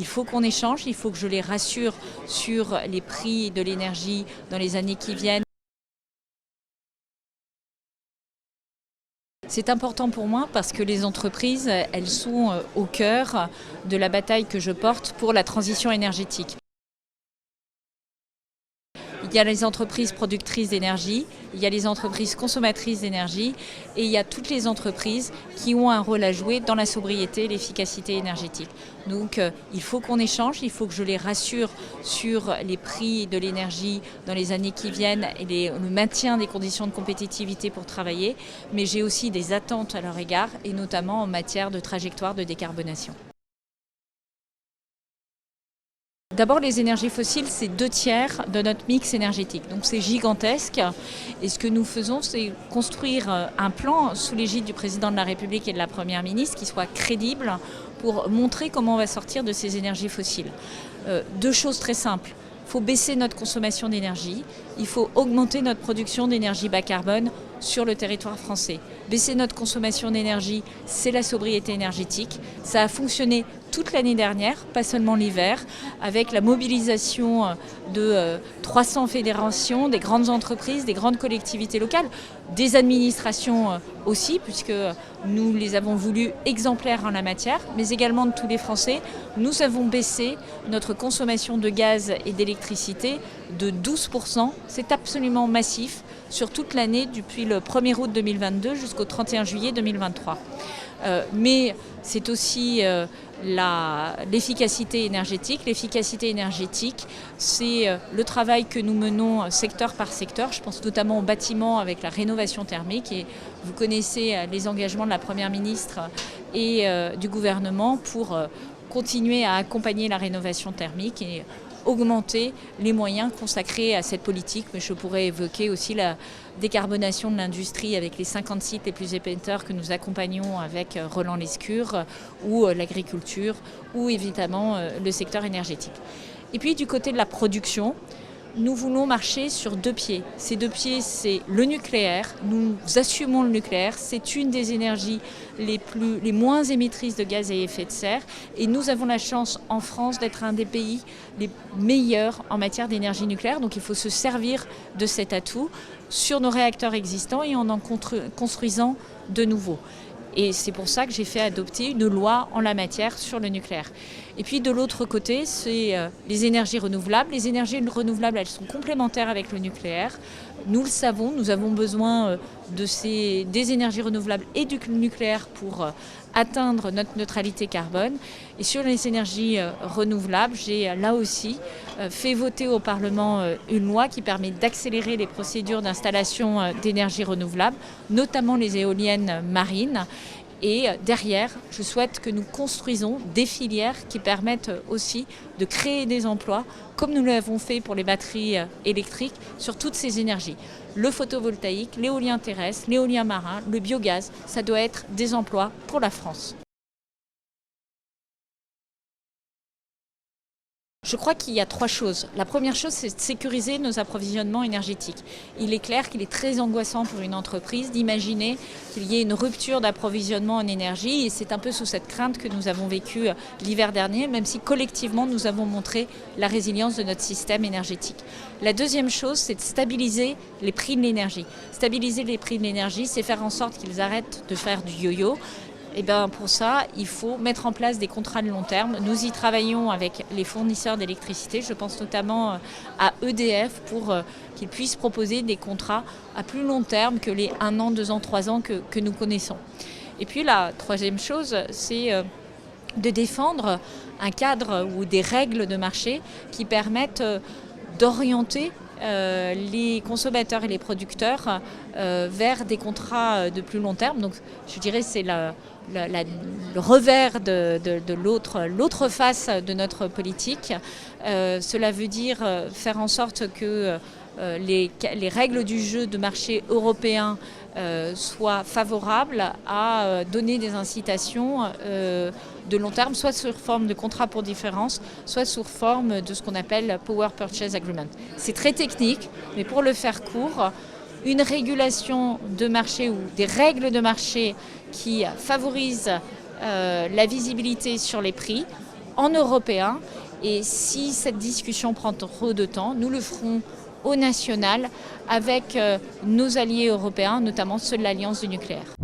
il faut qu'on échange, il faut que je les rassure sur les prix de l'énergie dans les années qui viennent. C'est important pour moi parce que les entreprises, elles sont au cœur de la bataille que je porte pour la transition énergétique. Il y a les entreprises productrices d'énergie, il y a les entreprises consommatrices d'énergie et il y a toutes les entreprises qui ont un rôle à jouer dans la sobriété et l'efficacité énergétique. Donc il faut qu'on échange, il faut que je les rassure sur les prix de l'énergie dans les années qui viennent et le maintien des conditions de compétitivité pour travailler, mais j'ai aussi des attentes à leur égard et notamment en matière de trajectoire de décarbonation. D'abord, les énergies fossiles, c'est 2/3 de notre mix énergétique. Donc c'est gigantesque. Et ce que nous faisons, c'est construire un plan sous l'égide du président de la République et de la Première ministre qui soit crédible pour montrer comment on va sortir de ces énergies fossiles. Deux choses très simples. Il faut baisser notre consommation d'énergie, il faut augmenter notre production d'énergie bas carbone sur le territoire français. Baisser notre consommation d'énergie, c'est la sobriété énergétique. Ça a fonctionné toute l'année dernière, pas seulement l'hiver, avec la mobilisation de 300 fédérations, des grandes entreprises, des grandes collectivités locales, des administrations aussi, puisque nous les avons voulu exemplaires en la matière, mais également de tous les Français. Nous avons baissé notre consommation de gaz et d'électricité de 12%. C'est absolument massif sur toute l'année depuis le 1er août 2022 jusqu'au 31 juillet 2023. Mais c'est aussi l'efficacité énergétique. L'efficacité énergétique, c'est le travail que nous menons secteur par secteur. Je pense notamment au bâtiment avec la rénovation thermique. Et vous connaissez les engagements de la Première ministre et du gouvernement pour continuer à accompagner la rénovation thermique et augmenter les moyens consacrés à cette politique. Mais je pourrais évoquer aussi la décarbonation de l'industrie avec les 50 sites les plus émetteurs que nous accompagnons avec Roland Lescure, ou l'agriculture, ou évidemment le secteur énergétique. Et puis du côté de la production, nous voulons marcher sur 2 pieds. Ces 2 pieds, c'est le nucléaire. Nous assumons le nucléaire. C'est une des énergies les moins émettrices de gaz à effet de serre. Et nous avons la chance en France d'être un des pays les meilleurs en matière d'énergie nucléaire. Donc il faut se servir de cet atout sur nos réacteurs existants et en construisant de nouveaux. Et c'est pour ça que j'ai fait adopter une loi en la matière sur le nucléaire. Et puis de l'autre côté, c'est les énergies renouvelables. Les énergies renouvelables, elles sont complémentaires avec le nucléaire. Nous le savons, nous avons besoin des énergies renouvelables et du nucléaire pour atteindre notre neutralité carbone. Et sur les énergies renouvelables, j'ai là aussi fait voter au Parlement une loi qui permet d'accélérer les procédures d'installation d'énergie renouvelable, notamment les éoliennes marines. Et derrière, je souhaite que nous construisons des filières qui permettent aussi de créer des emplois, comme nous l'avons fait pour les batteries électriques, sur toutes ces énergies. Le photovoltaïque, l'éolien terrestre, l'éolien marin, le biogaz, ça doit être des emplois pour la France. Je crois qu'il y a 3 choses. La première chose, c'est de sécuriser nos approvisionnements énergétiques. Il est clair qu'il est très angoissant pour une entreprise d'imaginer qu'il y ait une rupture d'approvisionnement en énergie et c'est un peu sous cette crainte que nous avons vécu l'hiver dernier, même si collectivement nous avons montré la résilience de notre système énergétique. La deuxième chose, c'est de stabiliser les prix de l'énergie. Stabiliser les prix de l'énergie, c'est faire en sorte qu'ils arrêtent de faire du yo-yo. Et bien pour ça, il faut mettre en place des contrats de long terme. Nous y travaillons avec les fournisseurs d'électricité. Je pense notamment à EDF pour qu'ils puissent proposer des contrats à plus long terme que les 1 an, 2 ans, 3 ans que nous connaissons. Et puis la troisième chose, c'est de défendre un cadre ou des règles de marché qui permettent d'orienter les consommateurs et les producteurs vers des contrats de plus long terme. Donc je dirais c'est le revers de l'autre face de notre politique. Cela veut dire faire en sorte que les règles du jeu de marché européen soient favorables à donner des incitations de long terme, soit sous forme de contrat pour différence, soit sous forme de ce qu'on appelle Power Purchase Agreement. C'est très technique, mais pour le faire court, une régulation de marché ou des règles de marché qui favorisent la visibilité sur les prix, en européen. Et si cette discussion prend trop de temps, nous le ferons au national avec nos alliés européens, notamment ceux de l'Alliance du nucléaire.